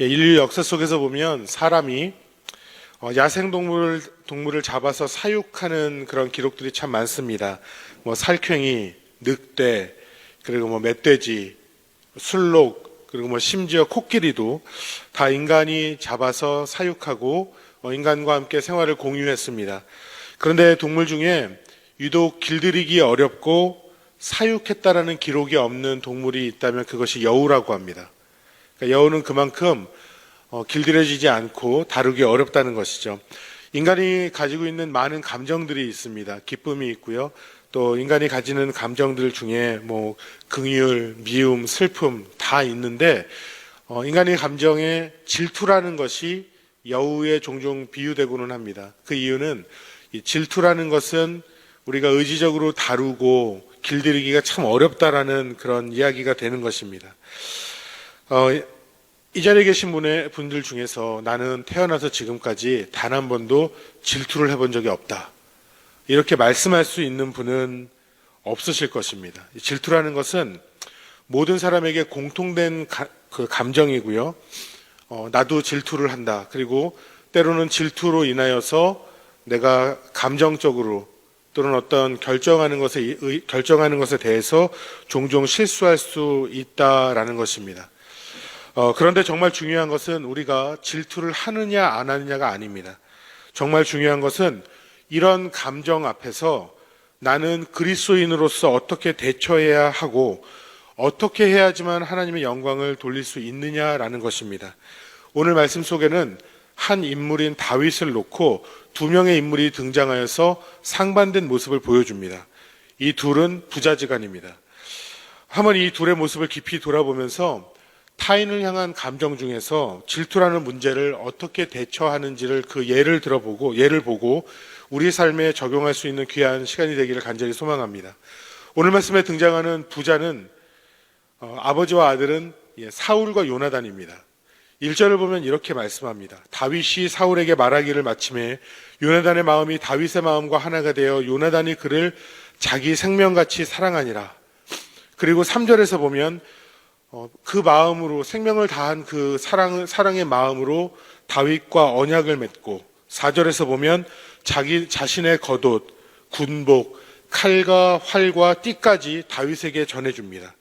인류 역사 속에서 보면 사람이 야생동물을 잡아서 사육하는 그런 기록들이 참 많습니다. 살쾡이, 늑대, 그리고 멧돼지, 술록, 그리고 심지어 코끼리도 다 인간이 잡아서 사육하고 인간과 함께 생활을 공유했습니다. 그런데 동물 중에 유독 길들이기 어렵고 사육했다라는 기록이 없는 동물이 있다면 그것이 여우라고 합니다. 그러니까 여우는 그만큼 길들여지지 않고 다루기 어렵다는 것이죠. 인간이 가지고 있는 많은 감정들이 있습니다. 기쁨이 있고요. 또 인간이 가지는 감정들 중에 긍휼, 미움, 슬픔 다 있는데 인간의 감정에 질투라는 것이 여우에 종종 비유되고는 합니다. 그 이유는 이 질투라는 것은 우리가 의지적으로 다루고 길들이기가 참 어렵다라는 그런 이야기가 되는 것입니다. 이 자리에 계신 분들 중에서 나는 태어나서 지금까지 단 한 번도 질투를 해본 적이 없다, 이렇게 말씀할 수 있는 분은 없으실 것입니다. 질투라는 것은 모든 사람에게 공통된 그 감정이고요. 나도 질투를 한다. 그리고 때로는 질투로 인하여서 내가 감정적으로 또는 어떤 결정하는 것에 대해서 종종 실수할 수 있다라는 것입니다. 그런데 정말 중요한 것은 우리가 질투를 하느냐 안 하느냐가 아닙니다. 정말 중요한 것은 이런 감정 앞에서 나는 그리스도인으로서 어떻게 대처해야 하고 어떻게 해야지만 하나님의 영광을 돌릴 수 있느냐라는 것입니다. 오늘 말씀 속에는 한 인물인 다윗을 놓고 두 명의 인물이 등장하여서 상반된 모습을 보여줍니다. 이 둘은 부자지간입니다. 한번 이 둘의 모습을 깊이 돌아보면서 타인을 향한 감정 중에서 질투라는 문제를 어떻게 대처하는지를 그 예를 보고 우리 삶에 적용할 수 있는 귀한 시간이 되기를 간절히 소망합니다. 오늘 말씀에 등장하는 부자는 아버지와 아들은 사울과 요나단입니다. 1절을 보면 이렇게 말씀합니다. 다윗이 사울에게 말하기를 마침에 요나단의 마음이 다윗의 마음과 하나가 되어 요나단이 그를 자기 생명같이 사랑하니라. 그리고 3절에서 보면 그 마음으로 생명을 다한 그 사랑의 마음으로 다윗과 언약을 맺고, 4절에서 보면 자기 자신의 겉옷, 군복, 칼과 활과 띠까지 다윗에게 전해줍니다.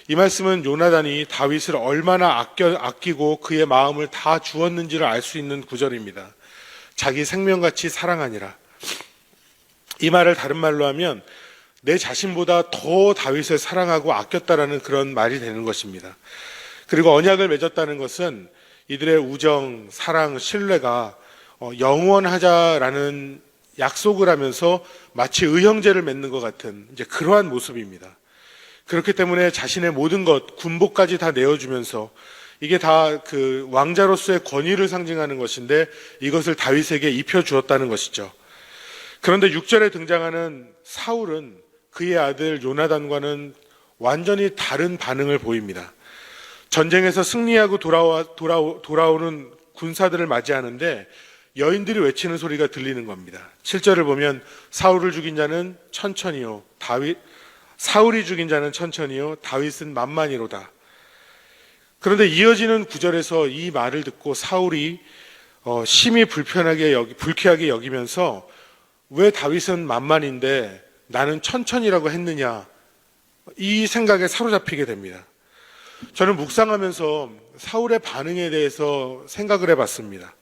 이 말씀은 요나단이 다윗을 얼마나 아끼고 그의 마음을 다 주었는지를 알 수 있는 구절입니다. 자기 생명같이 사랑하니라. 이 말을 다른 말로 하면 내 자신보다 더 다윗을 사랑하고 아꼈다라는 그런 말이 되는 것입니다. 그리고 언약을 맺었다는 것은 이들의 우정, 사랑, 신뢰가 영원하자라는 약속을 하면서 마치 의형제를 맺는 것 같은 그러한 모습입니다. 그렇기 때문에 자신의 모든 것, 군복까지 다 내어주면서 이게 다 그 왕자로서의 권위를 상징하는 것인데 이것을 다윗에게 입혀주었다는 것이죠. 그런데 6절에 등장하는 사울은 그의 아들 요나단과는 완전히 다른 반응을 보입니다. 전쟁에서 승리하고 돌아오는 군사들을 맞이하는데 여인들이 외치는 소리가 들리는 겁니다. 7절을 보면 사울이 죽인 자는 천천히요 다윗은 만만히로다. 그런데 이어지는 9절에서 이 말을 듣고 사울이 심히 불쾌하게 여기면서 왜 다윗은 만만인데 나는 천천히라고 했느냐, 이 생각에 사로잡히게 됩니다. 저는 묵상하면서 사울의 반응에 대해서 생각을 해봤습니다.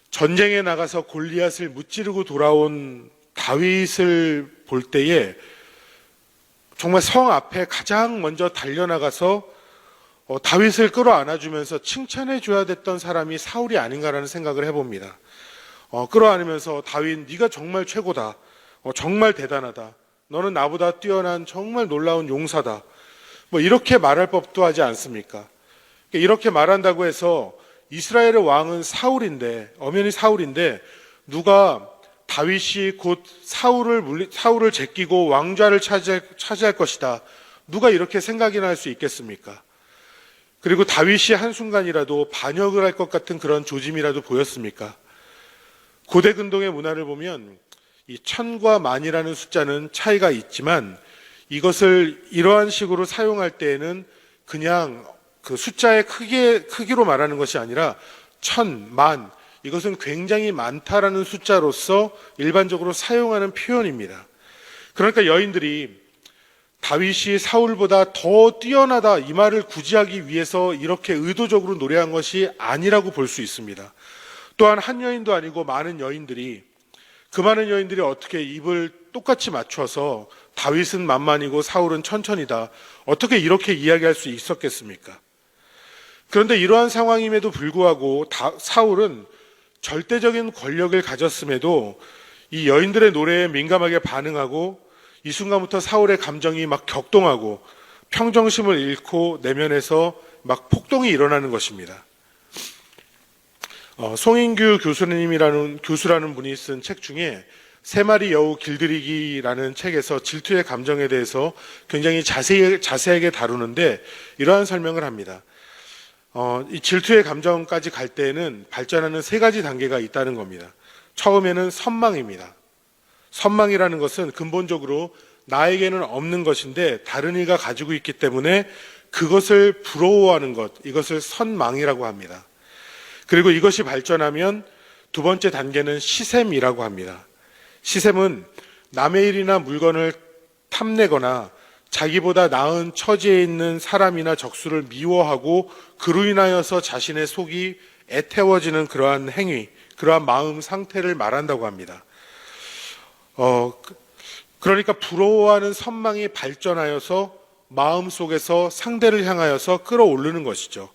전쟁에 나가서 골리앗을 무찌르고 돌아온 다윗을 볼 때에 정말 성 앞에 가장 먼저 달려나가서 다윗을 끌어안아주면서 칭찬해줘야 됐던 사람이 사울이 아닌가라는 생각을 해봅니다. 끌어안으면서 다윗, 네가 정말 최고다. 정말 대단하다. 너는 나보다 뛰어난 정말 놀라운 용사다. 이렇게 말할 법도 하지 않습니까? 이렇게 말한다고 해서 이스라엘의 왕은 엄연히 사울인데 누가 다윗이 곧 사울을 제끼고 왕좌를 차지할 것이다, 누가 이렇게 생각이나 할 수 있겠습니까? 그리고 다윗이 한순간이라도 반역을 할 것 같은 그런 조짐이라도 보였습니까? 고대 근동의 문화를 보면 이 1000과 만이라는 숫자는 차이가 있지만 이것을 이러한 식으로 사용할 때에는 그냥 그 숫자의 크기로 말하는 것이 아니라 천, 만, 이것은 굉장히 많다라는 숫자로서 일반적으로 사용하는 표현입니다. 그러니까 여인들이 다윗이 사울보다 더 뛰어나다 이 말을 구지하기 위해서 이렇게 의도적으로 노래한 것이 아니라고 볼 수 있습니다. 또한 한 여인도 아니고 많은 여인들이, 그 많은 여인들이 어떻게 입을 똑같이 맞춰서 다윗은 만만이고 사울은 천천이다, 어떻게 이렇게 이야기할 수 있었겠습니까? 그런데 이러한 상황임에도 불구하고 사울은 절대적인 권력을 가졌음에도 이 여인들의 노래에 민감하게 반응하고 이 순간부터 사울의 감정이 막 격동하고 평정심을 잃고 내면에서 막 폭동이 일어나는 것입니다. 송인규 교수라는 분이 쓴 책 중에 세 마리 여우 길들이기라는 책에서 질투의 감정에 대해서 굉장히 자세하게 다루는데 이러한 설명을 합니다. 이 질투의 감정까지 갈 때에는 발전하는 세 가지 단계가 있다는 겁니다. 처음에는 선망입니다. 선망이라는 것은 근본적으로 나에게는 없는 것인데 다른 이가 가지고 있기 때문에 그것을 부러워하는 것, 이것을 선망이라고 합니다. 그리고 이것이 발전하면 두 번째 단계는 시샘이라고 합니다. 시샘은 남의 일이나 물건을 탐내거나 자기보다 나은 처지에 있는 사람이나 적수를 미워하고 그로 인하여서 자신의 속이 애태워지는 그러한 행위, 그러한 마음 상태를 말한다고 합니다. 그러니까 부러워하는 선망이 발전하여서 마음속에서 상대를 향하여서 끌어오르는 것이죠.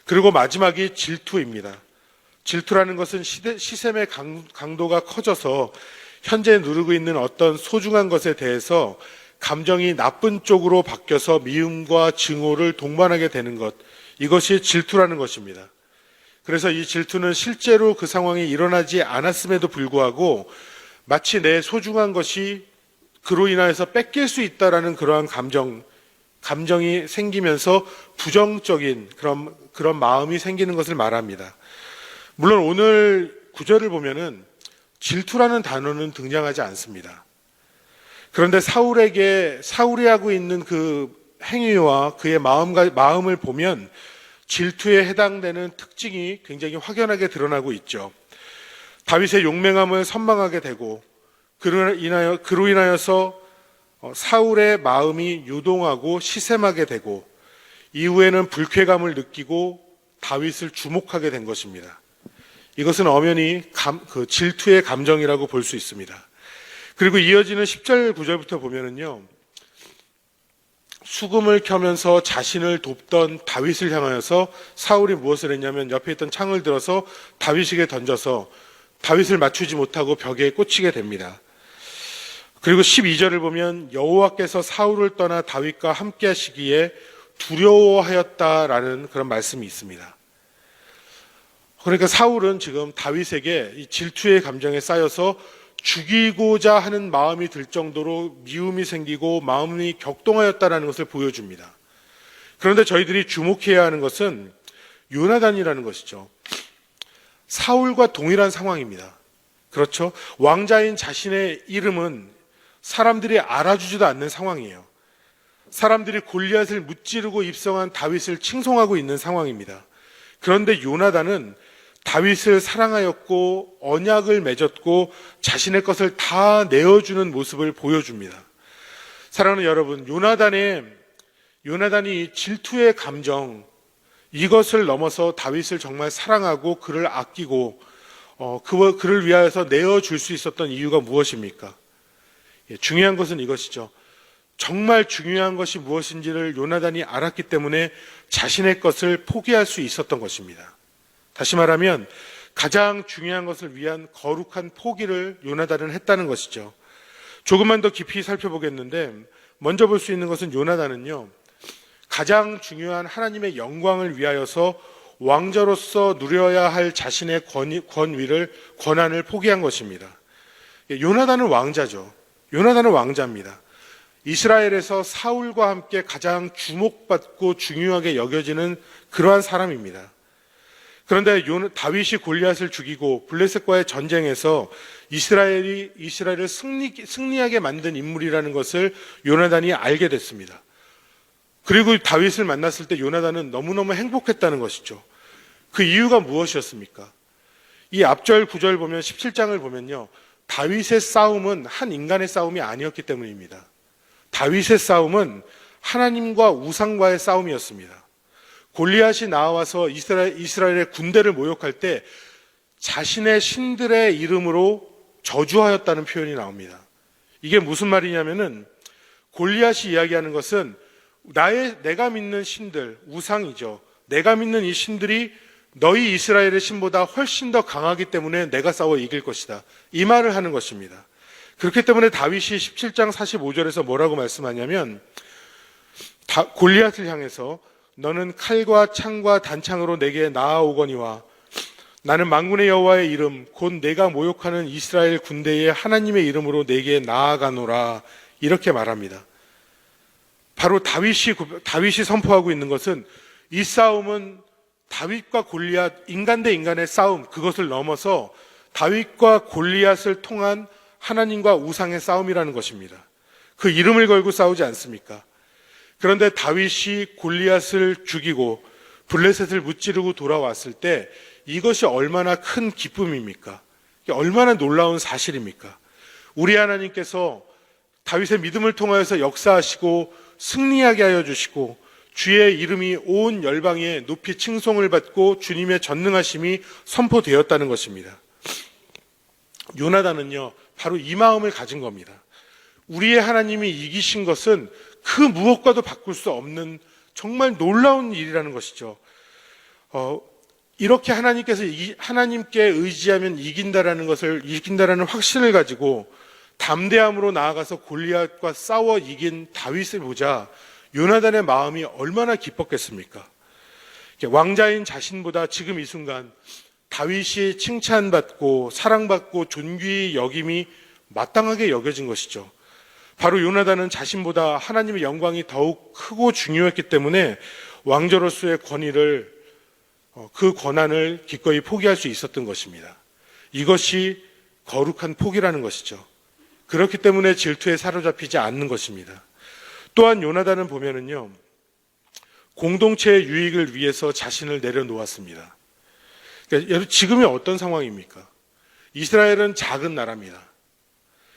그리고 마지막이 질투입니다. 질투라는 것은 시샘의 강도가 커져서 현재 누르고 있는 어떤 소중한 것에 대해서 감정이 나쁜 쪽으로 바뀌어서 미움과 증오를 동반하게 되는 것, 이것이 질투라는 것입니다. 그래서 이 질투는 실제로 그 상황이 일어나지 않았음에도 불구하고 마치 내 소중한 것이 그로 인하여서 뺏길 수 있다라는 그러한 감정이 생기면서 부정적인 그런 마음이 생기는 것을 말합니다. 물론 오늘 구절을 보면은 질투라는 단어는 등장하지 않습니다. 그런데 사울이 하고 있는 그 행위와 그의 마음을 보면 질투에 해당되는 특징이 굉장히 확연하게 드러나고 있죠. 다윗의 용맹함을 선망하게 되고 그로 인하여서 사울의 마음이 유동하고 시샘하게 되고 이후에는 불쾌감을 느끼고 다윗을 주목하게 된 것입니다. 이것은 엄연히 그 질투의 감정이라고 볼 수 있습니다. 그리고 이어지는 10절 9절부터 보면은요, 수금을 켜면서 자신을 돕던 다윗을 향하여서 사울이 무엇을 했냐면 옆에 있던 창을 들어서 다윗에게 던져서 다윗을 맞추지 못하고 벽에 꽂히게 됩니다. 그리고 12절을 보면 여호와께서 사울을 떠나 다윗과 함께 하시기에 두려워하였다라는 그런 말씀이 있습니다. 그러니까 사울은 지금 다윗에게 이 질투의 감정에 쌓여서 죽이고자 하는 마음이 들 정도로 미움이 생기고 마음이 격동하였다라는 것을 보여줍니다. 그런데 저희들이 주목해야 하는 것은 요나단이라는 것이죠. 사울과 동일한 상황입니다. 그렇죠? 왕자인 자신의 이름은 사람들이 알아주지도 않는 상황이에요. 사람들이 골리앗을 무찌르고 입성한 다윗을 칭송하고 있는 상황입니다. 그런데 요나단은 다윗을 사랑하였고 언약을 맺었고 자신의 것을 다 내어주는 모습을 보여줍니다. 사랑하는 여러분, 요나단이 질투의 감정, 이것을 넘어서 다윗을 정말 사랑하고 그를 아끼고 그를 위하여서 내어줄 수 있었던 이유가 무엇입니까? 중요한 것은 이것이죠. 정말 중요한 것이 무엇인지를 요나단이 알았기 때문에 자신의 것을 포기할 수 있었던 것입니다. 다시 말하면 가장 중요한 것을 위한 거룩한 포기를 요나단은 했다는 것이죠. 조금만 더 깊이 살펴보겠는데 먼저 볼 수 있는 것은 요나단은요, 가장 중요한 하나님의 영광을 위하여서 왕자로서 누려야 할 자신의 권한을 포기한 것입니다. 요나단은 왕자죠. 요나단은 왕자입니다. 이스라엘에서 사울과 함께 가장 주목받고 중요하게 여겨지는 그러한 사람입니다. 그런데 다윗이 골리앗을 죽이고 블레셋과의 전쟁에서 이스라엘을 승리하게 만든 인물이라는 것을 요나단이 알게 됐습니다. 그리고 다윗을 만났을 때 요나단은 너무너무 행복했다는 것이죠. 그 이유가 무엇이었습니까? 이 앞절 9절 보면 17장을 보면요. 다윗의 싸움은 한 인간의 싸움이 아니었기 때문입니다. 다윗의 싸움은 하나님과 우상과의 싸움이었습니다. 골리앗이 나와서 이스라엘의 군대를 모욕할 때 자신의 신들의 이름으로 저주하였다는 표현이 나옵니다. 이게 무슨 말이냐면은 골리앗이 이야기하는 것은 내가 믿는 신들, 우상이죠. 내가 믿는 이 신들이 너희 이스라엘의 신보다 훨씬 더 강하기 때문에 내가 싸워 이길 것이다. 이 말을 하는 것입니다. 그렇기 때문에 다윗이 17장 45절에서 뭐라고 말씀하냐면 골리앗을 향해서 너는 칼과 창과 단창으로 내게 나아오거니와 나는 만군의 여호와의 이름 곧 내가 모욕하는 이스라엘 군대의 하나님의 이름으로 내게 나아가노라 이렇게 말합니다. 바로 다윗이 선포하고 있는 것은 이 싸움은 다윗과 골리앗, 인간 대 인간의 싸움, 그것을 넘어서 다윗과 골리앗을 통한 하나님과 우상의 싸움이라는 것입니다. 그 이름을 걸고 싸우지 않습니까? 그런데 다윗이 골리앗을 죽이고 블레셋을 무찌르고 돌아왔을 때 이것이 얼마나 큰 기쁨입니까? 얼마나 놀라운 사실입니까? 우리 하나님께서 다윗의 믿음을 통하여서 역사하시고 승리하게 하여 주시고 주의 이름이 온 열방에 높이 칭송을 받고 주님의 전능하심이 선포되었다는 것입니다. 요나단은요, 바로 이 마음을 가진 겁니다. 우리의 하나님이 이기신 것은 그 무엇과도 바꿀 수 없는 정말 놀라운 일이라는 것이죠. 이렇게 하나님께 의지하면 이긴다라는 확신을 가지고 담대함으로 나아가서 골리앗과 싸워 이긴 다윗을 보자 요나단의 마음이 얼마나 기뻤겠습니까? 왕자인 자신보다 지금 이 순간 다윗이 칭찬받고 사랑받고 존귀 여김이 마땅하게 여겨진 것이죠. 바로 요나단은 자신보다 하나님의 영광이 더욱 크고 중요했기 때문에 왕조로서의 그 권한을 기꺼이 포기할 수 있었던 것입니다. 이것이 거룩한 포기라는 것이죠. 그렇기 때문에 질투에 사로잡히지 않는 것입니다. 또한 요나단은 보면은요, 공동체의 유익을 위해서 자신을 내려놓았습니다. 그러니까 지금이 어떤 상황입니까? 이스라엘은 작은 나라입니다.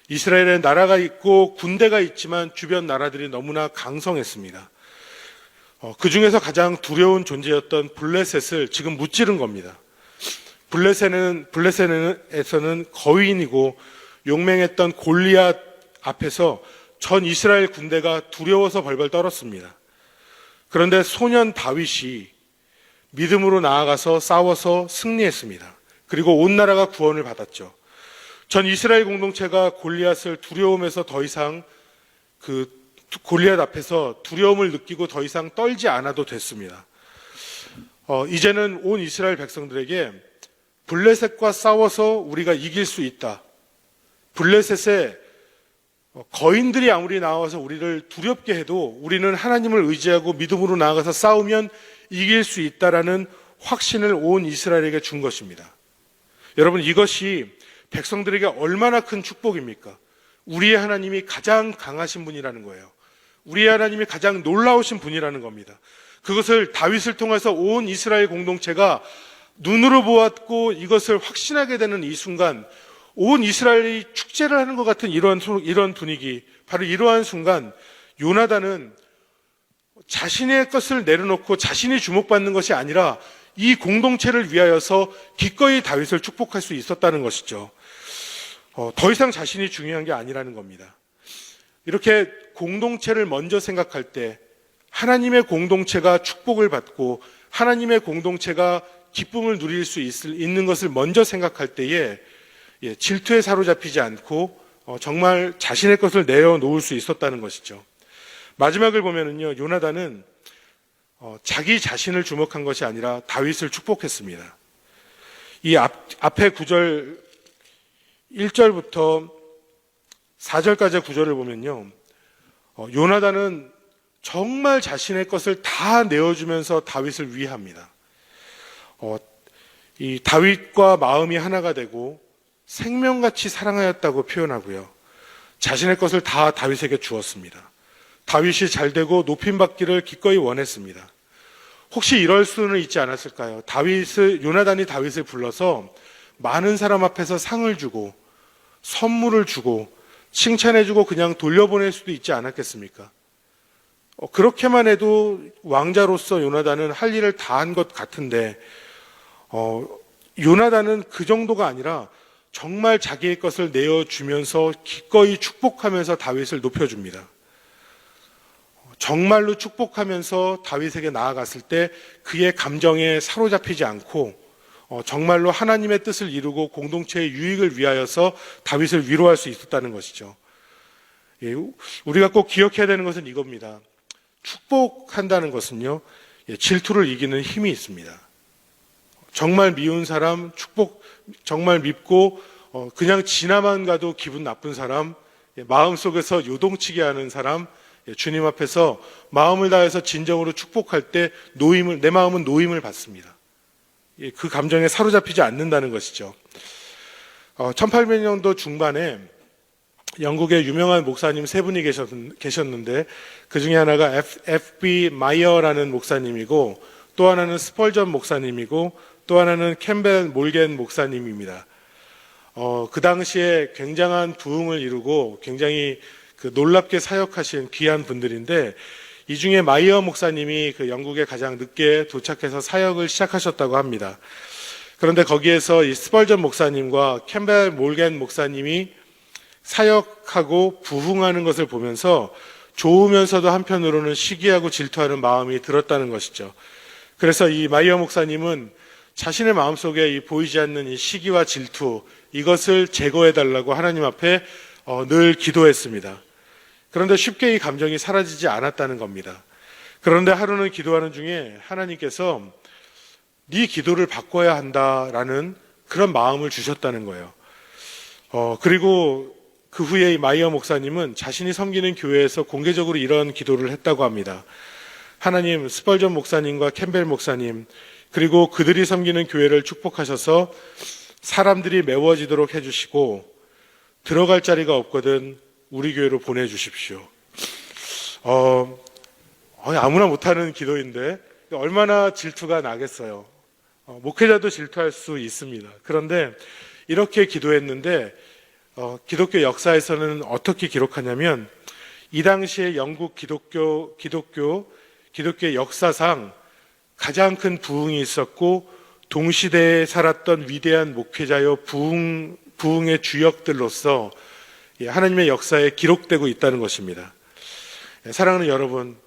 이스라엘에 나라가 있고 군대가 있지만 주변 나라들이 너무나 강성했습니다. 그 중에서 가장 두려운 존재였던 블레셋을 지금 무찌른 겁니다. 블레셋에서는 거인이고 용맹했던 골리앗 앞에서 전 이스라엘 군대가 두려워서 벌벌 떨었습니다. 그런데 소년 다윗이 믿음으로 나아가서 싸워서 승리했습니다. 그리고 온 나라가 구원을 받았죠. 전 이스라엘 공동체가 골리앗을 두려움에서 더 이상 골리앗 앞에서 두려움을 느끼고 더 이상 떨지 않아도 됐습니다. 이제는 온 이스라엘 백성들에게 블레셋과 싸워서 우리가 이길 수 있다. 블레셋에 거인들이 아무리 나와서 우리를 두렵게 해도 우리는 하나님을 의지하고 믿음으로 나아가서 싸우면 이길 수 있다라는 확신을 온 이스라엘에게 준 것입니다. 여러분, 이것이 백성들에게 얼마나 큰 축복입니까? 우리의 하나님이 가장 강하신 분이라는 거예요. 우리의 하나님이 가장 놀라우신 분이라는 겁니다. 그것을 다윗을 통해서 온 이스라엘 공동체가 눈으로 보았고 이것을 확신하게 되는 이 순간 온 이스라엘이 축제를 하는 것 같은 이런 분위기, 바로 이러한 순간 요나단은 자신의 것을 내려놓고 자신이 주목받는 것이 아니라 이 공동체를 위하여서 기꺼이 다윗을 축복할 수 있었다는 것이죠. 더 이상 자신이 중요한 게 아니라는 겁니다. 이렇게 공동체를 먼저 생각할 때 하나님의 공동체가 축복을 받고 하나님의 공동체가 기쁨을 누릴 수 있는 것을 먼저 생각할 때에 질투에 사로잡히지 않고 정말 자신의 것을 내어놓을 수 있었다는 것이죠. 마지막을 보면은요, 요나단은 자기 자신을 주목한 것이 아니라 다윗을 축복했습니다. 이 앞에 9절 1절부터 4절까지의 구절을 보면요, 요나단은 정말 자신의 것을 다 내어주면서 다윗을 위합니다. 이 다윗과 마음이 하나가 되고 생명같이 사랑하였다고 표현하고요, 자신의 것을 다 다윗에게 주었습니다. 다윗이 잘되고 높임받기를 기꺼이 원했습니다. 혹시 이럴 수는 있지 않았을까요? 요나단이 다윗을 불러서 많은 사람 앞에서 상을 주고 선물을 주고 칭찬해주고 그냥 돌려보낼 수도 있지 않았겠습니까? 그렇게만 해도 왕자로서 요나단은 할 일을 다 한 것 같은데 요나단은 그 정도가 아니라 정말 자기의 것을 내어주면서 기꺼이 축복하면서 다윗을 높여줍니다. 정말로 축복하면서 다윗에게 나아갔을 때 그의 감정에 사로잡히지 않고 정말로 하나님의 뜻을 이루고 공동체의 유익을 위하여서 다윗을 위로할 수 있었다는 것이죠. 우리가 꼭 기억해야 되는 것은 이겁니다. 축복한다는 것은요, 질투를 이기는 힘이 있습니다. 정말 미운 사람, 정말 밉고 그냥 지나만 가도 기분 나쁜 사람, 마음속에서 요동치게 하는 사람, 주님 앞에서 마음을 다해서 진정으로 축복할 때 내 마음은 노임을 받습니다. 그 감정에 사로잡히지 않는다는 것이죠. 1800년도 중반에 영국의 유명한 목사님 세 분이 계셨는데 그 중에 하나가 F.B. 마이어라는 목사님이고 또 하나는 스펄전 목사님이고 또 하나는 캠벨 몰겐 목사님입니다. 그 당시에 굉장한 부흥을 이루고 굉장히 놀랍게 사역하신 귀한 분들인데 이 중에 마이어 목사님이 영국에 가장 늦게 도착해서 사역을 시작하셨다고 합니다. 그런데 거기에서 이 스펄전 목사님과 캠벨 몰겐 목사님이 사역하고 부흥하는 것을 보면서 좋으면서도 한편으로는 시기하고 질투하는 마음이 들었다는 것이죠. 그래서 이 마이어 목사님은 자신의 마음속에 이 보이지 않는 이 시기와 질투, 이것을 제거해달라고 하나님 앞에 늘 기도했습니다. 그런데 쉽게 이 감정이 사라지지 않았다는 겁니다. 그런데 하루는 기도하는 중에 하나님께서 네 기도를 바꿔야 한다라는 그런 마음을 주셨다는 거예요. 그리고 그 후에 이 마이어 목사님은 자신이 섬기는 교회에서 공개적으로 이런 기도를 했다고 합니다. 하나님, 스펄전 목사님과 캠벨 목사님, 그리고 그들이 섬기는 교회를 축복하셔서 사람들이 메워지도록 해주시고 들어갈 자리가 없거든 우리 교회로 보내주십시오. 아무나 못하는 기도인데 얼마나 질투가 나겠어요. 목회자도 질투할 수 있습니다. 그런데 이렇게 기도했는데 기독교 역사에서는 어떻게 기록하냐면 이 당시에 영국 기독교의 역사상 가장 큰 부흥이 있었고 동시대에 살았던 위대한 목회자여 부흥의 주역들로서 하나님의 역사에 기록되고 있다는 것입니다. 사랑하는 여러분,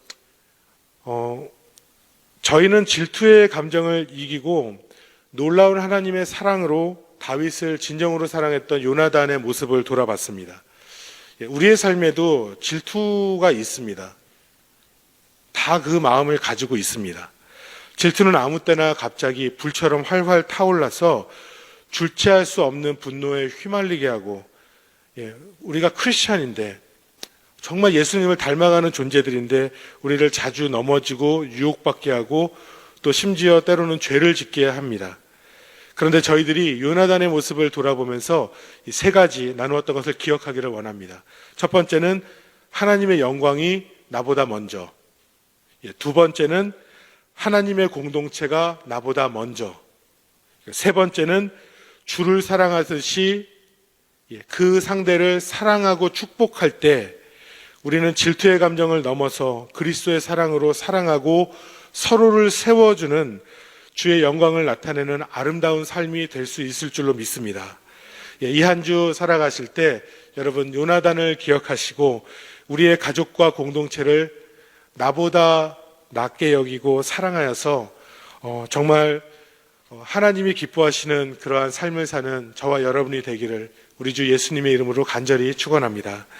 저희는 질투의 감정을 이기고 놀라운 하나님의 사랑으로 다윗을 진정으로 사랑했던 요나단의 모습을 돌아봤습니다. 우리의 삶에도 질투가 있습니다. 다 그 마음을 가지고 있습니다. 질투는 아무 때나 갑자기 불처럼 활활 타올라서 주체할 수 없는 분노에 휘말리게 하고, 우리가 크리스찬인데 정말 예수님을 닮아가는 존재들인데 우리를 자주 넘어지고 유혹받게 하고 또 심지어 때로는 죄를 짓게 합니다. 그런데 저희들이 요나단의 모습을 돌아보면서 이 세 가지 나누었던 것을 기억하기를 원합니다. 첫 번째는 하나님의 영광이 나보다 먼저. 두 번째는 하나님의 공동체가 나보다 먼저. 세 번째는 주를 사랑하듯이 그 상대를 사랑하고 축복할 때 우리는 질투의 감정을 넘어서 그리스도의 사랑으로 사랑하고 서로를 세워주는 주의 영광을 나타내는 아름다운 삶이 될 수 있을 줄로 믿습니다. 이 한 주 살아가실 때 여러분 요나단을 기억하시고 우리의 가족과 공동체를 나보다 낮게 여기고 사랑하여서 정말 하나님이 기뻐하시는 그러한 삶을 사는 저와 여러분이 되기를 우리 주 예수님의 이름으로 간절히 축원합니다.